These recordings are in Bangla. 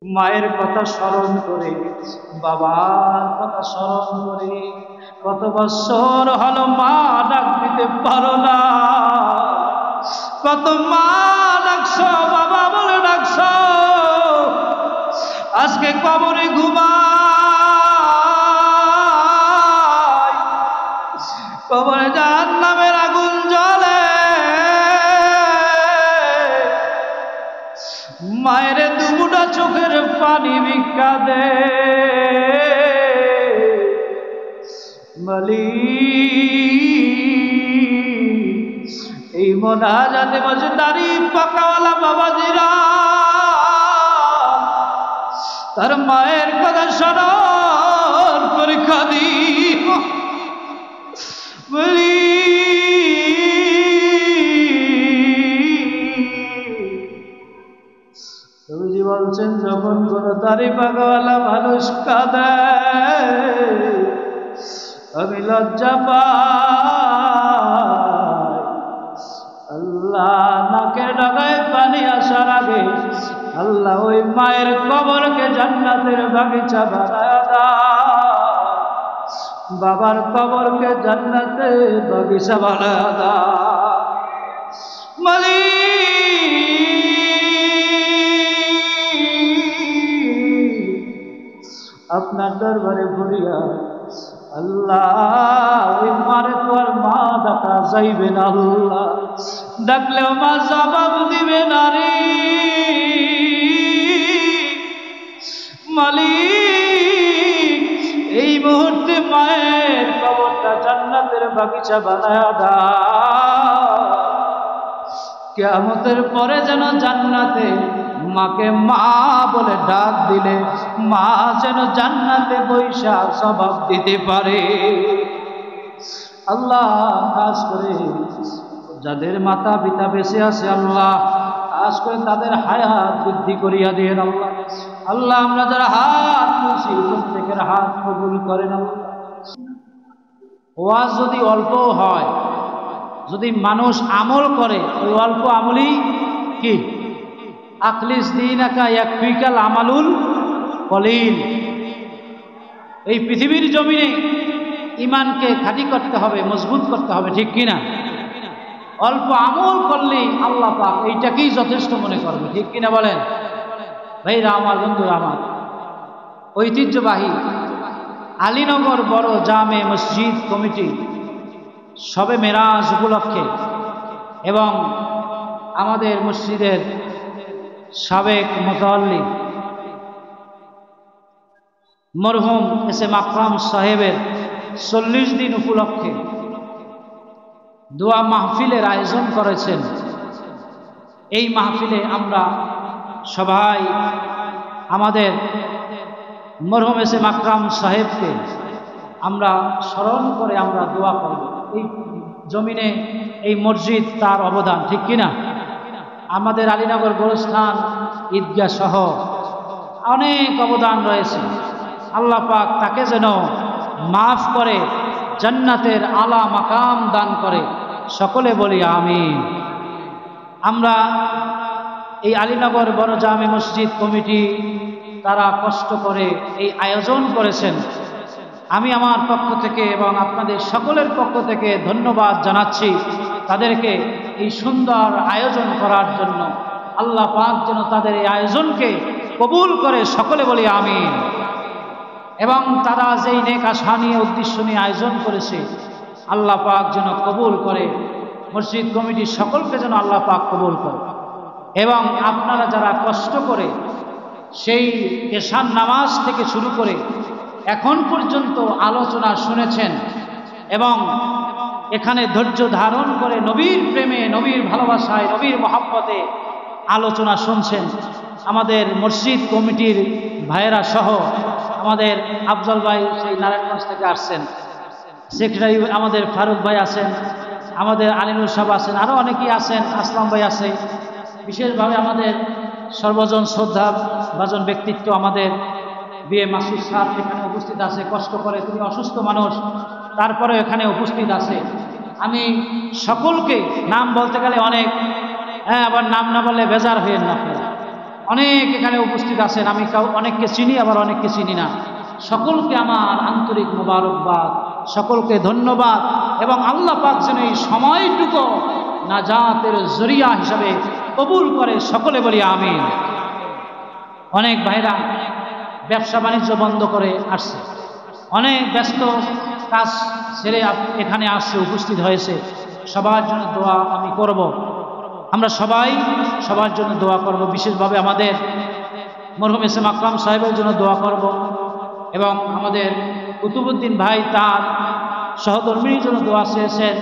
মায়ের কথা স্মরণ করে, বাবার কথা স্মরণ করে, কত বছর হলো মা ডাক দিতে পারো না, কত মা ডাকছো বাবা বলে ডাকছো, আজকে কবরে ঘুমায়, কবরে জাহান্নামের আগুন জ্বলে, মায়ের দুমুটা চোখের পানি ভিক্ষা দে মালিক। এই মোনাজাতে বসে দাড়ি পাকাওয়ালা বাবাজিরা তার মায়ের কথা স্মরণ করে কাঁদি বলি, নবীজি বলছেন যখন কোন দাড়ি পাকাওয়ালা মানুষ কাঁদে আমি লজ্জা পাই। আল্লাহ নাকের ডগায় পানি আসার আগে আল্লাহ ওই মায়ের কবরকে জান্নাতের বাগিচা বানায় দাও, বাবার কবরকে জান্নাতের বাগিচা বানায় দাও মালিক। আপনার দরবারে ভরিয়া আল্লাহ ওই মারে তো আর মা ডাকা যাইবে না, আল্লাহ ডাকলেও মা জবাব দিবে না রে মালিক। এই মুহূর্তে মায়ের কবরটা জান্নাতের বাগিচা বানায়া দাও, কিয়ামতের পরে যেন জান্নাতে মাকে মা বলে ডাক দিলে মা যেন জান্নাতে বৈশা জবাব দিতে পারে। আল্লাহ খাস করে যাদের মাতা পিতা বেঁচে আছে আল্লাহ খাস করে তাদের হায়াত বৃদ্ধি করিয়া দেন আল্লাহ। আল্লাহ আমরা যারা হাত তুলছি প্রত্যেকের হাত কবুল করেন আল্লাহ। ওয়াজ যদি অল্প হয়, যদি মানুষ আমল করে, ওই অল্প আমলই কি আখলিস দীনাকা ইয়াকফিকাল আমালুল কলিল। এই পৃথিবীর জমিনে ইমানকে খাঁটি করতে হবে, মজবুত করতে হবে, ঠিক কিনা? অল্প আমল করলেই আল্লাহ পাক এইটাকেই যথেষ্ট মনে করবে, ঠিক কিনা বলেন ভাইরা আমার, বন্ধুরা আমার। ঐতিহ্যবাহী আলীনগর বড় জামে মসজিদ কমিটি শবে মেরাজ উপলক্ষে এবং আমাদের মসজিদের সাবেক মুতাল্লি মরহুম এস এম আকরাম সাহেবের 40 দিন উপলক্ষে দোয়া মাহফিলের আয়োজন করেছেন। এই মাহফিলে আমরা সবাই আমাদের মরহুম এস এম আকরাম সাহেবকে আমরা স্মরণ করে আমরা দোয়া করব। এই জমিনে এই মসজিদ তার অবদান, ঠিক কিনা? আমাদের আলীনগর গোরস্থান ঈদগাহ সহ অনেক অবদান রয়েছে। আল্লাহ পাক তাকে যেন মাফ করে জান্নাতের আলা মাকাম দান করে, সকলে বলি আমিন। আমরা এই আলীনগর বড় জামে মসজিদ কমিটি তারা কষ্ট করে এই আয়োজন করেছেন। আমি আমার পক্ষ থেকে এবং আপনাদের সকলের পক্ষ থেকে ধন্যবাদ জানাচ্ছি তাদেরকে এই সুন্দর আয়োজন করার জন্য। আল্লাহ পাক যেন তাদের এই আয়োজনকে কবুল করে, সকলে বলি আমিন। এবং তারা যেই নেক আশা নিয়ে উদ্দেশ্য নিয়ে আয়োজন করেছে আল্লাহ পাক যেন কবুল করে, মসজিদ কমিটির সকলকে যেন আল্লাহ পাক কবুল করে। এবং আপনারা যারা কষ্ট করে সেই এশার নামাজ থেকে শুরু করে এখন পর্যন্ত আলোচনা শুনেছেন এবং এখানে ধৈর্য ধারণ করে নবীর প্রেমে, নবীর ভালোবাসায়, নবীর মহব্বতে আলোচনা শুনছেন, আমাদের মসজিদ কমিটির ভাইয়েরা সহ আমাদের আফজল ভাই সেই নারায়ণগঞ্জ থেকে আসছেন, সেক্রেটারি আমাদের ফারুক ভাই আছেন, আমাদের আলিনুর সাহেব আছেন, আরও অনেকেই আছেন, আসলাম ভাই আছে। বিশেষভাবে আমাদের সর্বজন শ্রদ্ধা ভাজন ব্যক্তিত্ব আমাদের বিএ মাসুদ সাহেব এখানে উপস্থিত আছে, কষ্ট করে, তিনি অসুস্থ মানুষ, তারপরে এখানে উপস্থিত আছে। আমি সকলকে নাম বলতে গেলে অনেক, আবার নাম না বললে বেজার হয়ে না, অনেক এখানে উপস্থিত আছেন, আমি অনেককে চিনি আবার অনেককে চিনি না। সকলকে আমার আন্তরিক মোবারকবাদ, সকলকে ধন্যবাদ, এবং আল্লাহ পাক যেন এই সময়টুকু নাজাতের জরিয়া হিসাবে কবুল করে, সকলে বলি আমিন। অনেক ভাইরা ব্যবসা বাণিজ্য বন্ধ করে আসছে, অনেক ব্যস্ত কাজ ছেড়ে এখানে আসছে, উপস্থিত হয়েছে। সবার জন্য দোয়া আমি করব, আমরা সবাই সবার জন্য দোয়া করব। বিশেষভাবে আমাদের মরহুম এস এম আকরাম সাহেবের জন্য দোয়া করব, এবং আমাদের কুতুবুদ্দিন ভাই তার সহধর্মীর জন্য দোয়া চেয়েছেন।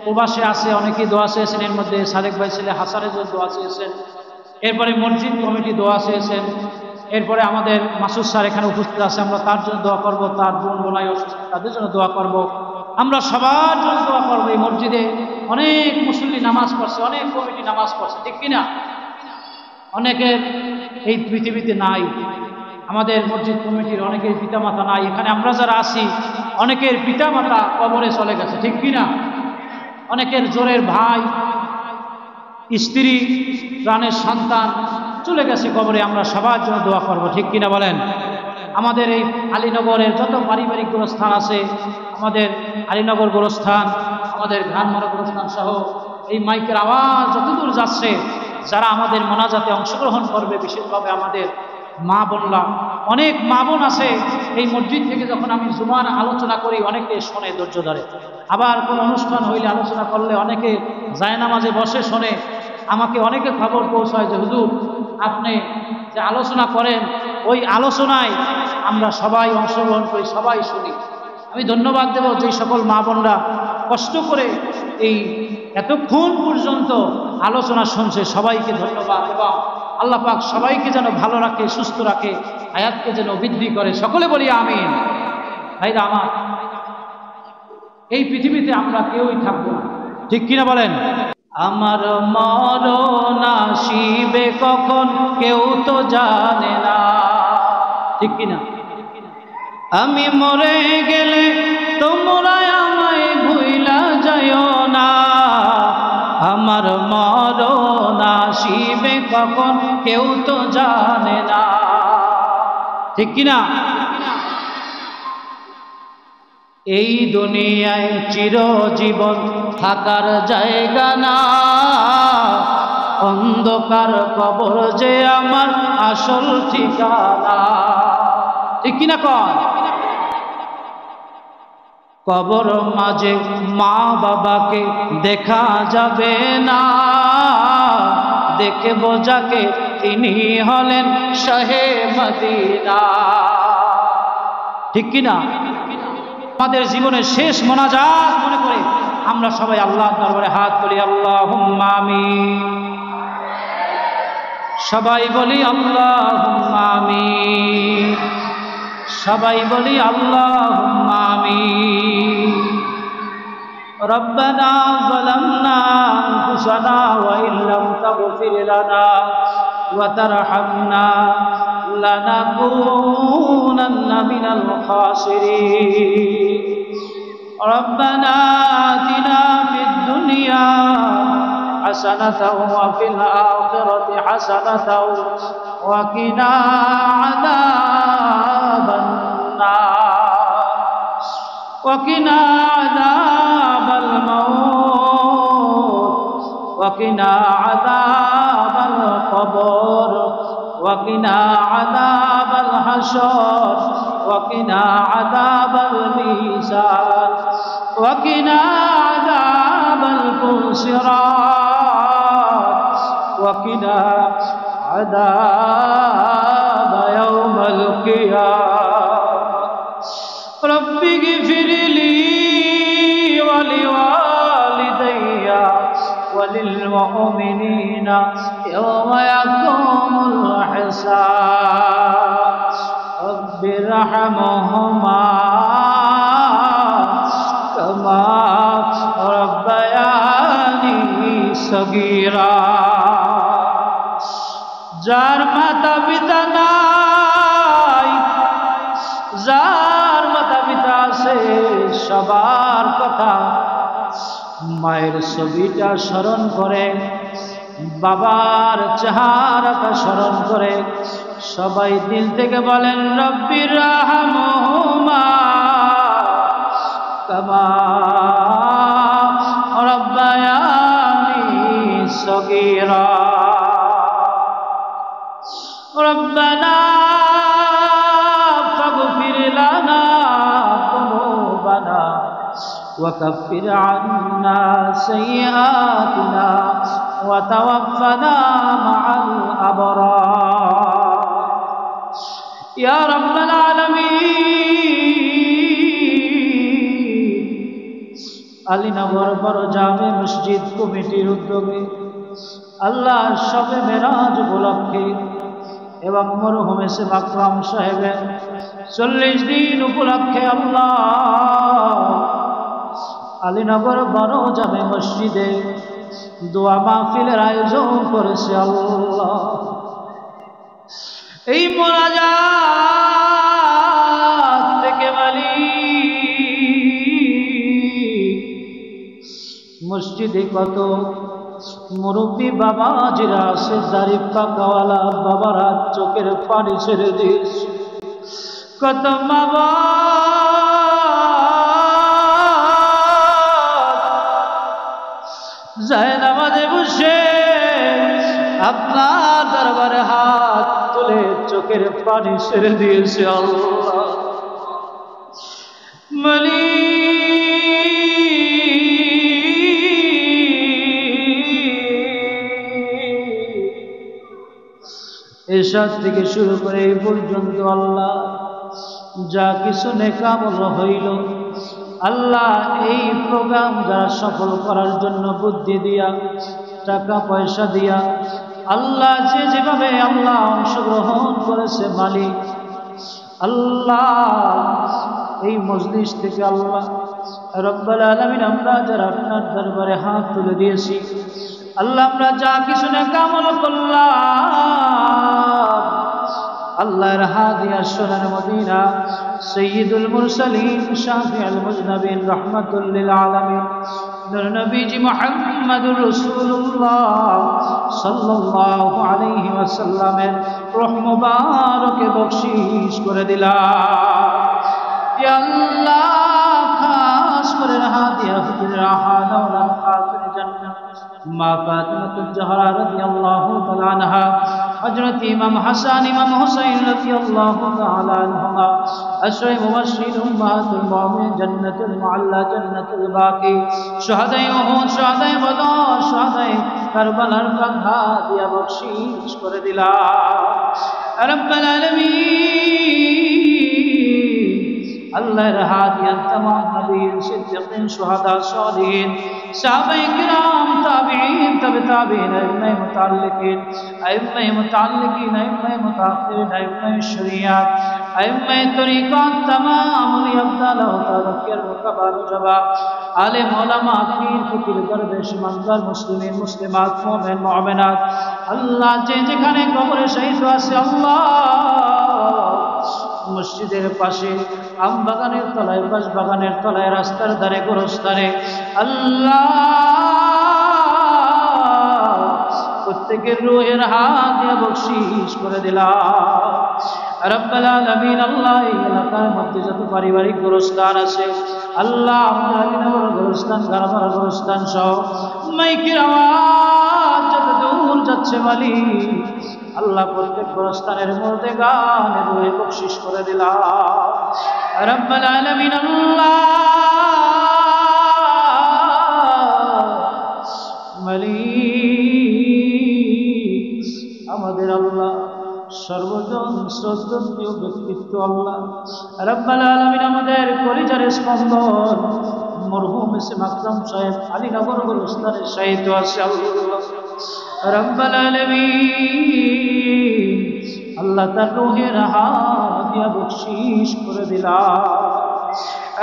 প্রবাসে আছে অনেকেই দোয়া চেয়েছেন, এর মধ্যে সাদেক ভাই ছেলে হাসানের জন্য দোয়া চেয়েছেন। এরপরে মসজিদ কমিটি দোয়া চেয়েছেন। এরপরে আমাদের মাসুদ স্যার এখানে উপস্থিত আছে, আমরা তার জন্য দোয়া করব, তার বোন বোনাই অসুস্থ তাদের জন্য দোয়া করব, আমরা সবার জন্য দোয়া করবো। এই মসজিদে অনেক মুসল্লি নামাজ পড়ছে, অনেক কমিটি নামাজ পড়ছে, ঠিক কিনা? অনেকের এই পৃথিবীতে নাই, আমাদের মসজিদ কমিটির অনেকের পিতামাতা নাই। এখানে আমরা যারা আছি অনেকের পিতামাতা কবরে চলে গেছে, ঠিক কিনা? অনেকের জোরের ভাই, স্ত্রী, প্রাণের সন্তান চলে গেছে কবরে, আমরা সবার জন্য দোয়া করব, ঠিক কিনা বলেন? আমাদের এই আলীনগরের যত পারিবারিক গোরস্থান আছে, আমাদের আলীনগর গোরস্থান, আমাদের ঘ্রাণমারা গোরস্থান সহ এই মাইকের আওয়াজ যতদূর যাচ্ছে, যারা আমাদের মোনাজাতে অংশগ্রহণ করবে, বিশেষভাবে আমাদের মা বোনরা, অনেক মা বোন আছে এই মসজিদ থেকে যখন আমি জুমার আলোচনা করি অনেকে শোনে, ধৈর্য ধরে। আবার কোনো অনুষ্ঠান হইলে আলোচনা করলে অনেকে জায়নামাজে বসে শোনে। আমাকে অনেকে খবর পৌঁছায় যে হুজুর আপনি যে আলোচনা করেন ওই আলোচনায় আমরা সবাই অংশগ্রহণ করি, সবাই শুনি। আমি ধন্যবাদ দেব যে সকল মা বোনরা কষ্ট করে এই এতক্ষণ পর্যন্ত আলোচনা শুনছে, সবাইকে ধন্যবাদ। এবং আল্লাহ পাক সবাইকে যেন ভালো রাখে, সুস্থ রাখে, হায়াতকে যেন বৃদ্ধি করে, সকলে বলি আমিন। ভাইরা আমার, এই পৃথিবীতে আমরা কেউই থাকবো না, ঠিক কিনা বলেন? আমার মরণ আসিবে কখন কেউ তো জানে না, ঠিক কিনা? আমি মরে গেলে তোমরা আমায় ভুইলা যাইও না, আমার মরণ আসিবে কখন কেউ তো জানে না, ঠিক কিনা? এই দুনিয়ায় চিরজীবন থাকার জায়গা না, অন্ধকার কবর যে আমার আসল ঠিকানা, ঠিক কিনা কন? কবর মাঝে মা বাবাকে দেখা যাবে না, দেখে বোঝাকে তিনি হলেন শাহে মদিনা, ঠিক কিনা? আমাদের জীবনের শেষ মোনাজাত মনে করে আমরা সবাই আল্লাহর দরবারে হাত তুলি, আল্লাহুম্মা আমিন। সবাই বলি আল্লাহুম্মা আমিন, সবাই বলি আল্লাহুম্মা আমিন। রব্বানা যালামনা আনফুসানা ওয়া ইল্লাম তাগফির লানা ওয়া তারহামনা লানাকুনান্না মিনাল খাসিরিন। রব্বানা আতিনা ফিদ দুনিয়া হাসানাতাও ওয়া ফিল আখিরাতি হাসানাতাও ওয়া কিনা আযাবান নার ওয়া কিনা আযাবাল মাউত ওয়া কিনা আযাবাল কবর ওয়া কিনা আযাবাল হাশর ওয়া কিনা আযাবাল মিজান ওয়া কিনা আযাবাল পুসিরাত ওয়া কিনা আযাব ইয়াউমাল কিয়ামাহ। রব্বি গফিরলি ওয়া লিওয়ালিদাইয়া ওয়া লিল মুমিনিনা ইয়াওমা ইয়াকুমুল হিসাব। রব্বি রহমহুমা কামা রব্বায়ানি সগীরা। যার মাতা পিতা নাই, যার মাতা পিতা আছে, সবার কথা মায়ের ছবিটা স্মরণ করে বাবার চেহারাটা স্মরণ করে সবাই দিল থেকে বলেন রব্বির রাহমহুমা কামা রব্বায়ানি সগীরা রব্বানা ফাগফির লানা যুনুবানা وكفر عنا سيئاتنا وتوفنا مع الأبرار يا رب العالمين আলীনগর বড় জামে মসজিদ কমিটির উদ্যোগে আল্লাহ শবে মেরাজ উপলক্ষে এবং মরহুম এসে আকরাম সাহেবের 40 দিন উপলক্ষে আল্লাহ আলীনগর বড় জামে মসজিদে দোয়া মাহফিলের আয়োজন করেছে আল্লাহ। এই মোনাজাত থেকে মালিক মসজিদে কত মুরব্বী বাবাজিরা আছে, দাড়ি পাকাওয়ালা বাবারা চোখের পানি ছেড়ে দিয়েছে, কত বাবা যায় নামাজে বসে আপনার দরবারে হাত তুলে চোখের পানি ছেড়ে দিয়েছে আল্লাহ। এরশাদ থেকে শুরু করে এই পর্যন্ত আল্লাহ যা কিছু নেকামল হইল আল্লাহ এই প্রোগ্রাম যারা সফল করার জন্য বুদ্ধি দিয়া টাকা পয়সা দিয়া আল্লাহ যে যেভাবে আল্লাহ অংশগ্রহণ করেছে মালিক আল্লাহ এই মজলিস থেকে আল্লাহ রব্বুল আলামিন আমরা যারা আপনার দরবারে হাত তুলে দিয়েছি আল্লাহ আমরা যা কিছু নেকামল করলাম আল্লাহর হাদিয়া সোনার মদিনা সৈয়দুল মুরসালিন শাফিউল মুজনাবিন রাহমাতুল লিল আলামিন নূর নবীজি মুহাম্মদুর রাসূলুল্লাহ সাল্লাল্লাহু আলাইহি ওয়াসাল্লামের রূহ মুবারকে বখশিশ করে দিলাম। ইয়া আল্লাহ খাস করে হাদিয়া হুজুর রাহাদাওলা খাতুন জান্নাত মা ফাতিমাতুল জাহরা রাদিয়াল্লাহু তাআলা আনহা হযরত ইমাম হাসান ইমাম হুসাইন রাদিয়াল্লাহু তাআলা আনহুমা আশরায়ে মুবাশশিরিন উম্মাহাতুল মুমিনিন জান্নাতুল মুআল্লা জান্নাতুল বাকি শুহাদায়ে উহুদ শুহাদায়ে বদর শুহাদায়ে কারবালার কথা দিয়া বখশিশ করে দিলাম। রব্বুল আলামিন আল্লাহর হাদিয়া तमाम নবীন সিদ্দিকিন শুহাদা সালিহিন সাহাবায়ে কিরাম তাবিঈন তাবিঈন আইম্মায়ে মুতাআল্লিকিন আইম্মায়ে মুতাআখিরিন আইম্মায়ে শরিয়াত আইম্মায়ে তরিকাত तमाम আলিয়াবদালা তাওয়াক্কিল মুকাবাল জবাব আলেম ওলামা পীর ফকির দরবেশ মানদার মুসলিমিন মুসলিমাত মুমিন মুমিনাত আল্লাহ যে যেখানে কবরে শহীদ আছে আল্লাহ মসজিদের পাশে আম বাগানের তলায় বাঁশ বাগানের তলায় রাস্তার ধারে গোরস্থানে আল্লাহ প্রত্যেকের রূহের হাত দিয়ে বখশিশ করে দিলাম। রব্বুল আলামিন আল্লাহ এই এলাকার মধ্যে যত পারিবারিক গোরস্থান আছে আল্লাহ আমাদের আলীনগর গোরস্থান গারমারা গোরস্থান সহ মাইকের আওয়াজ যত দূর যাচ্ছে মালিক আল্লাহ প্রত্যেক গোরস্থানের মধ্যে গানের রূহে বখশিশ করে দিলাম। রব্বুল আলামিন আল্লাহ মালিক আমাদের আল্লাহ সর্বজন শ্রদ্ধেয় ব্যক্তিত্ব আল্লাহ রব্বুল আলামিন আমাদের কলিজার স্পন্দন মরহুম এসে আকরাম সাহেব আলীনগর গোরস্থানের সাহিত্য আছে আল্লাহ রব্বুল আলামিন আল্লাহ তার রূহের হাত দিয়া বখশিশ করে দিলাম।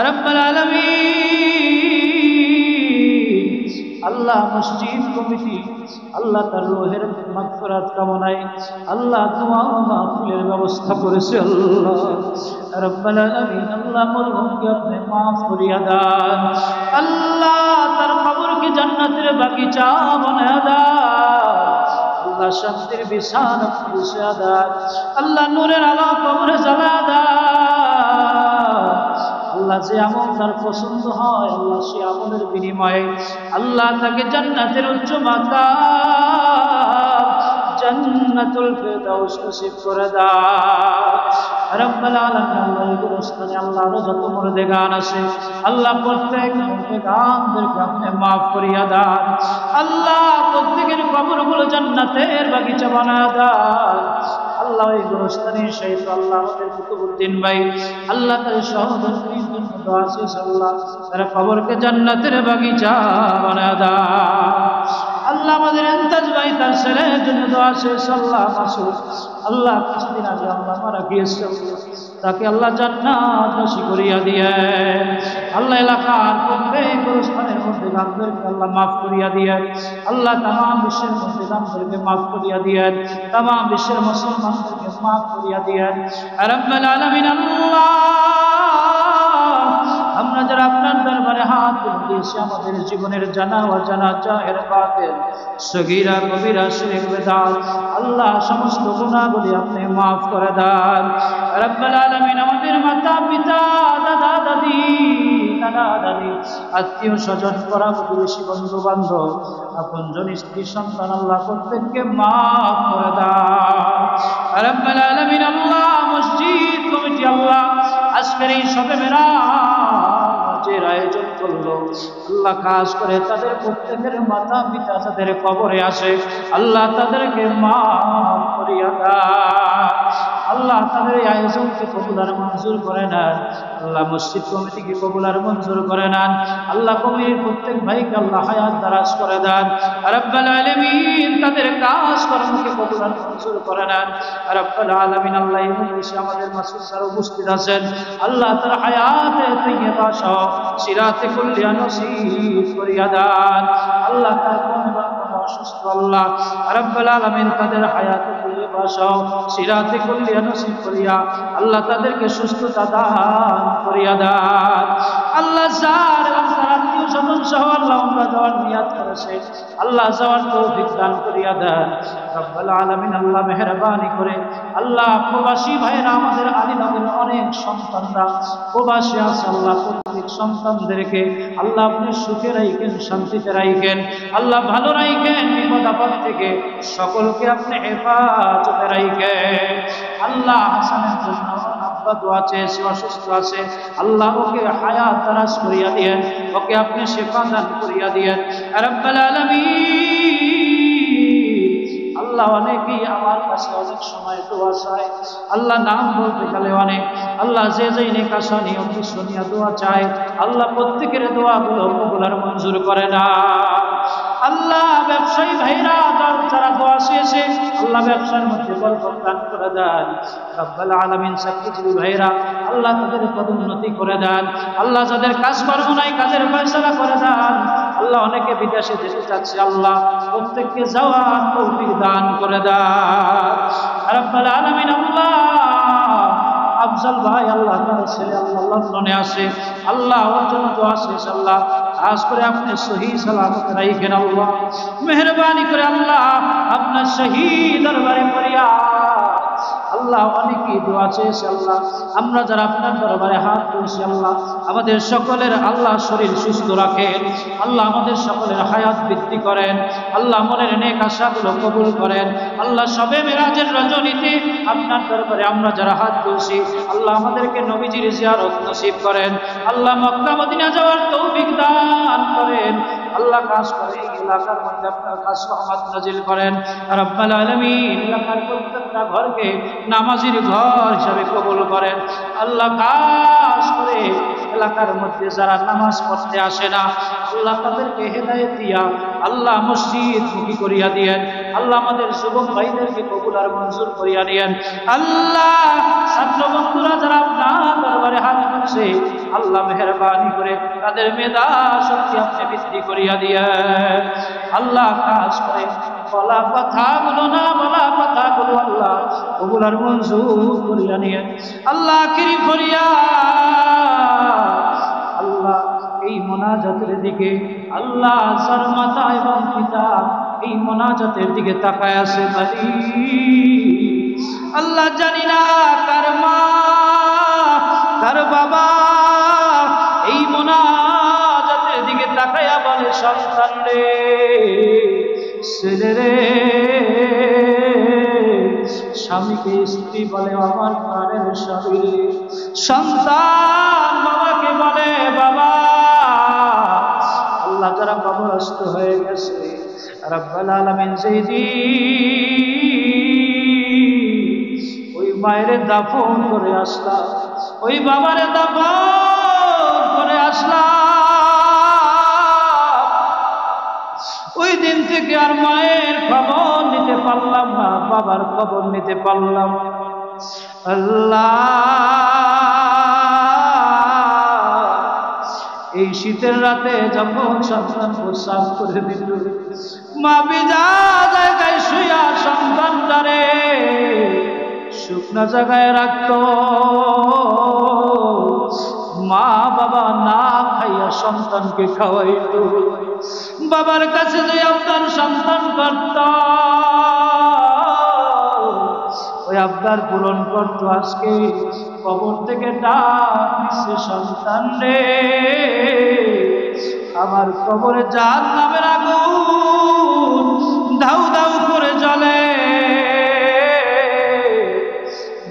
রব্বুল আলামিন আল্লাহ মসজিদ কমিটি আল্লাহ তার রূহের মাগফিরাত কামনায় আল্লাহ দোয়া মাহফিলের ব্যবস্থা করেছে আল্লাহ রব্বুল আলামিন আল্লাহ মরহুমকে আপনি মাফ করিয়া দেন আল্লাহ তার কবরকে জান্নাতের বাগিচা বানায়া দেন আল্লাহ শান্তির বিছানা বিছিয়ে দেন, আল্লাহ নূরের আলো কবরে জ্বালা দেন। আল্লাহ যে আমল তার পছন্দ হয় আল্লাহ সে আমলের বিনিময়ে আল্লাহ তাকে জান্নাতের উচ্চ মাকাম জান্নাতুল ফিরদাউস নসিব করে দাও রব্বুল আলামিন। আল্লাহ এই গুরুস্থানে আল্লাহ যত মুর্দেগান আছে আল্লাহ প্রত্যেক মুর্দেগানদেরকে আপনি মাফ করিয়া দান। আল্লাহ প্রত্যেকের কবরগুলো জান্নাতের বাগিচা বানায়া দান। আল্লাহ এই গুরুস্থানে শহীদ আল্লাহ আমাদের কুতুবউদ্দিন ভাই আল্লাহ তার সহোদরদের জন্য দোয়া শেষ আল্লাহ তার কবরকে জান্নাতের বাগিচা বানায়া দান। আল্লাহ আমাদের ইমতাজ ভাই তার ছেলের জন্য দোয়া শেষ আল্লাহ মাসুদ আল্লাহ কিছুদিন আগে আল্লাহ মারা গিয়েছে তাকে আল্লাহ জান্নাত নসিব করিয়া দিয়ে আল্লাহ এলাকার প্রত্যেক গুরুস্থানের মধ্যে গানদেরকে আল্লাহ মাফ করিয়া দিয়ে আল্লাহ তামাম বিশ্বের মধ্যে গানদেরকে মাফ করিয়া দিয়ে তামাম বিশ্বের মুসলমানদেরকে মাফ করিয়া দিয়ে রব্বুল আলামিন। আল্লাহ আমরা যারা আপনার দরবারে হাত তুলেছি আমাদের জীবনের জানা অজানা জাহের বাতিল সগীরা কবিরা শিরক বেদাত আল্লাহ সমস্ত গুনাহগুলি আপনি মাফ করে দেন রব্বুল আলামিন। আমাদের মাতা পিতা দাদা দাদি নানা দাদি আত্মীয় স্বজন পরা প্রতিবেশী বন্ধু বান্ধব আপনজন স্ত্রী সন্তান আল্লাহ প্রত্যেককে মাফ করে দেন রব্বুল আলামিন। আল্লাহ মসজিদ কমিটি আল্লাহ আজকের এই শবে মেরাজের আয়োজন করলো আল্লাহ কাজ করে তাদের প্রত্যেকের মাতা পিতা যাদের কবরে আসে আল্লাহ তাদেরকে মাফ করিয়া দাও আল্লাহ তাদের এই আয়োজনকে কবুল আর মঞ্জুর করে নেন আল্লাহ মসজিদ কমিটিকে কবুল আর মঞ্জুর করে নেন আল্লাহ কমিটির প্রত্যেক ভাইকে আল্লাহ হায়াত দারাজ করে দেন রব্বুল আলামিন। তাদের কাজ কর্মকে কবুল আর মঞ্জুর করে নেন রব্বুল আলামিন। আল্লাহ এই মজলিসে আমাদের মাসুদ স্যার উপস্থিত আছেন আল্লাহ তার হায়াতে তাইয়্যিবা সহ সিরাতে কুল্লিয়া নসিব করিয়া দেন আল্লাহ তার অসুস্থ আল্লাহ রব্বুল আলামিন তাদের হায়াতে তাইয়্যিবা সহ সিরাতে কুল্লিয়া নসিব করিয়া আল্লাহ তাদেরকে সুস্থতা দান করিয়া দেন আল্লাহ। যার এবং তার আত্মীয় স্বজন সহ আল্লাহ উমরা যাওয়ার নিয়াত করেছে আল্লাহ যাওয়ার তৌফিক দান করিয়া দেন রব্বুল আলামিন। আল্লাহ মেহেরবানি করে আল্লাহ প্রবাসী ভাইরা আমাদের আলিনগরের অনেক সন্তানরা প্রবাসী আছে আল্লাহ প্রত্যেক সন্তানদেরকে আল্লাহ আপনি সুখে রাখেন শান্তিতে রাখেন আল্লাহ ভালো রাখেন বিপদ আপদ থেকে সকলকে আপনি হেফাজতে রাখেন আল্লাহ। হাসানের জন্য আব্বা দোয়া চেয়েছে অসুস্থ আছে আল্লাহ ওকে হায়াত দারাজ করিয়া দিয়েন ওকে আপনি শিফা দান করিয়া দিয়েন রব্বুল আলামিন। আল্লাহ অনেকেই আমার কাছে অনেক সময় দোয়া চায় আল্লাহ নাম বলতে গেলে অনেক আল্লাহ যে যেই নেক আশা নিয়ম শুনিয়া দোয়া চায় আল্লাহ প্রত্যেকের দোয়াগুলো কবুল আর মঞ্জুর করে না আল্লাহ। ব্যবসায়ী ভাইরা যারা দোয়া চেয়েছে আল্লাহ ব্যবসার মধ্যে বরকত দান করে দেন রব্বুল আলামিন। চাকরিজীবী ভাইরা আল্লাহ তাদের পদোন্নতি করে দেন আল্লাহ। যাদের কাজ কর্ম নাই কাজের ফয়সালা করে দেন আল্লাহ। অনেকে বিদেশে যেতে চাচ্ছে আল্লাহ প্রত্যেককে যাওয়ার তৌফিক দান করে দেন রব্বুল আলামিন। আল্লাহ আফজল ভাই আল্লাহ তার ছেলে আল্লাহ লন্ডনে আসে আল্লাহ ওর জন্য দোয়া শেষ আল্লাহ আজ করে আপনি সহি সালামত রাখেন আল্লাহ মেহরবানি করে আল্লাহ আপনার শহীদ দরবারে ফরিয়াদ আল্লাহ। অনেকেই দোয়া চেয়েছে আল্লাহ আমরা যারা আপনার দরবারে হাত তুলছি আল্লাহ আমাদের সকলের আল্লাহ শরীর সুস্থ রাখেন আল্লাহ। আমাদের সকলের হায়াত বৃদ্ধি করেন আল্লাহ। মনের নেক আশাগুলো কবুল করেন আল্লাহ। শবে মেরাজের রজনীতে আপনার দরবারে আমরা যারা হাত তুলছি আল্লাহ আমাদেরকে নবীজির জিয়ারত নসিব করেন আল্লাহ। মক্কা মদিনা যাওয়ার তৌফিক দান করেন আল্লাহ। কাজ করে এই এলাকার মধ্যে আপনার খাস রহমত নাজিল করেন রব্বুল আলামিন। এলাকার প্রত্যেকটা ঘরকে নামাজির ঘর হিসাবে কবুল করেন আল্লাহ। কাজ করে এলাকার মধ্যে যারা নামাজ পড়তে আসে না আল্লাহ তাদেরকে হেদায়েত দিয়া আল্লাহ মসজিদ মুখী করিয়া দিয়েন আল্লাহ। আমাদের যুবক ভাইদেরকে কবুল আর মঞ্জুর করিয়া দিয়েন আল্লাহ। ছাত্র বন্ধুরা যারা আপনার দরবারে হাত তুলছে আল্লাহ মেহেরবানি করে তাদের মেধা শক্তি আপনি বৃদ্ধি করিয়া দিয়েন আল্লাহ। কাজ করে বলা কথাগুলো না বলা কথাগুলো আল্লাহ কবুল আর মঞ্জুর করিয়া নিয়েন আল্লাহ। আখিরি ফরিয়াদ আল্লাহ এই মোনাজাতের দিকে আল্লাহ যার মাতা এবং পিতা এই মোনাজাতের দিকে তাকায় আছে আল্লাহ জানি না কার মা কার বাবা এই মোনাজাতের দিকে তাকায়া বলে সন্তান রে ছেলে রে স্বামীকে স্ত্রী বলে আমার প্রাণের স্বামী সন্তান বাবাকে বলে বাবা আল্লাহ যারা কবরস্থ হয়ে গেছে রব্বুল আলামিন ওই মায়ের দাফন করে আসলাম ওই বাবারে দাফন করে আসলাম ওই দিন থেকে আর মায়ের খবর নিতে পারলাম না বাবার খবর নিতে পারলাম আল্লাহ এই শীতের রাতে যখন সন্তান প্রস্রাব করে দিল মা বিজা জায়গায় শুয়া সন্তানটারে শুকনা জায়গায় রাখত মা বাবা না খাইয়া সন্তানকে খাওয়াইত বাবার কাছে যে আপনার সন্তান করত ওই আবদার পূরণ করতো আজকে কবর থেকে ডাক দিচ্ছে সন্তান রে আমার কবরে জাহান্নামের আগুন দাউ দাউ করে জ্বলে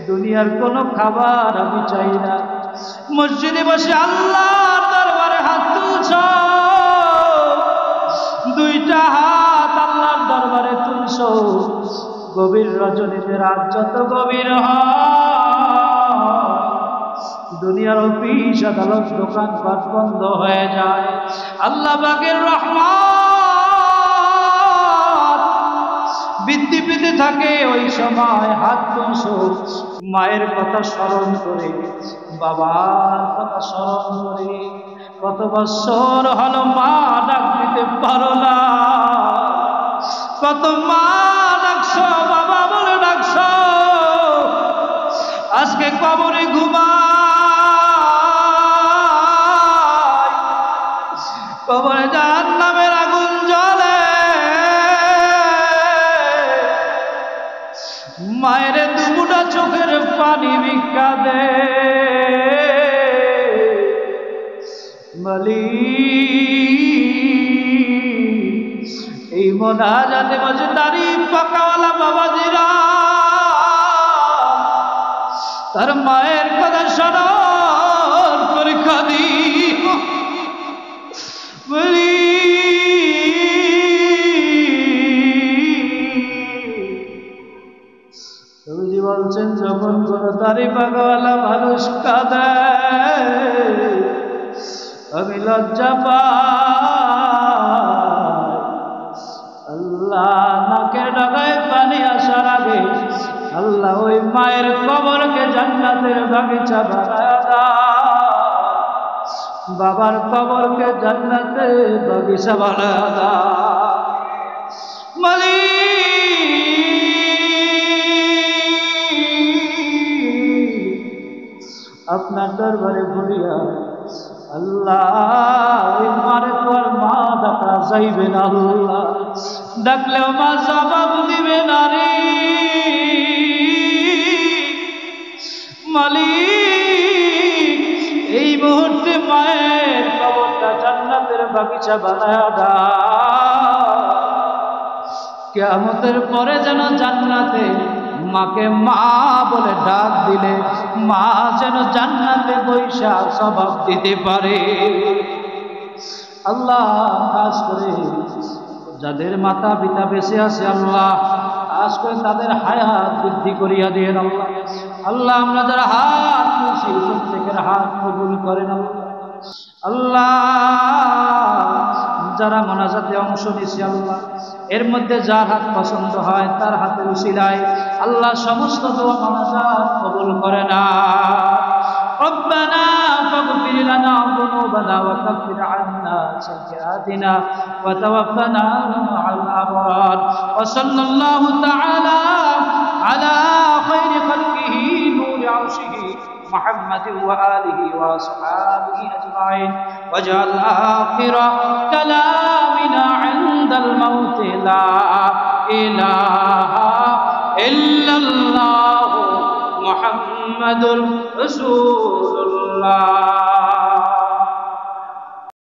দুনিয়ার কোনো খাবার আমি চাই না মসজিদে বসে আল্লাহর দরবারে হাত তুলছ দুইটা হাত আল্লাহর দরবারে তুলছ গভীর রজনীতে রাত যত গভীর দুনিয়ার অফিস আদালত দোকানপাট বন্ধ হয়ে যায় আল্লাহ পাকের রহমত বৃদ্ধি পেতে থাকে ওই সময় হাত তুলছো মায়ের কথা স্মরণ করে বাবার কথা স্মরণ করে কত বছর হলো মা ডাক দিতে পারো না কত মা ডাকছো বাবা বলে ডাকছো আজকে কবরে ঘুমায় কবরে জাহান্নামের আগুন জ্বলে মায়ের দুমুটা চোখের পানি ভিক্ষা দে এই মোনাজাতে মাঝে দাড়ি পাকাওয়ালা বাবাজিরা তার মায়ের কথা স্মরণ করে কাঁদি তুমি বলছেন যখন কোন দাড়ি পাকাওয়ালা মানুষ কাঁদে আমি লজ্জা পাই আল্লাহ নাকের ডগায় পানি আসার আগে আল্লাহ ওই মায়ের কবরকে জান্নাতের বাগিচা বানায় দাও বাবার কবরকে জান্নাতের বাগিচা বানায় দাও মালিক আপনার দরবারে ভরিয়া আল্লাহ ওই মারে তো আর মা ডাকা যাইবে না আল্লাহ ডাকলেও মা জবাব দিবে না রে মালিক এই মুহূর্তে মায়ের কবরটা জান্নাতের বাগিচা বানায়া দাও কিয়ামতের পরে যেন জান্নাতে মাকে মা বলে ডাক দিলে মা যেন জান্নাতে বৈশা জবাব দিতে পারে আল্লাহ খাস করে যাদের মাতা পিতা বেঁচে আছে আল্লাহ খাস করে তাদের হায়াত বৃদ্ধি করিয়া দিয়ে আল্লাহ আল্লাহ আমরা যারা হাত তুলছি প্রত্যেকের হাত কবুল করেন আল্লাহ যারা মোনাজাতে অংশ নিয়েছে আল্লাহ এর মধ্যে যার হাত পছন্দ হয় তার হাতের উসিলায় আল্লাহ সমস্ত দোয়া মোনাজাত কবুল করে না ربنا فاغفر لنا ذنوبنا وكفر عنا سيئاتنا وتوفنا مع الأبرار وصلى الله تعالى على خير خلقه نور عرشه محمد وآله وأصحابه أجمعين واجعل آخر كلامنا عند الموت لا إله إلا الله محمد رسول الله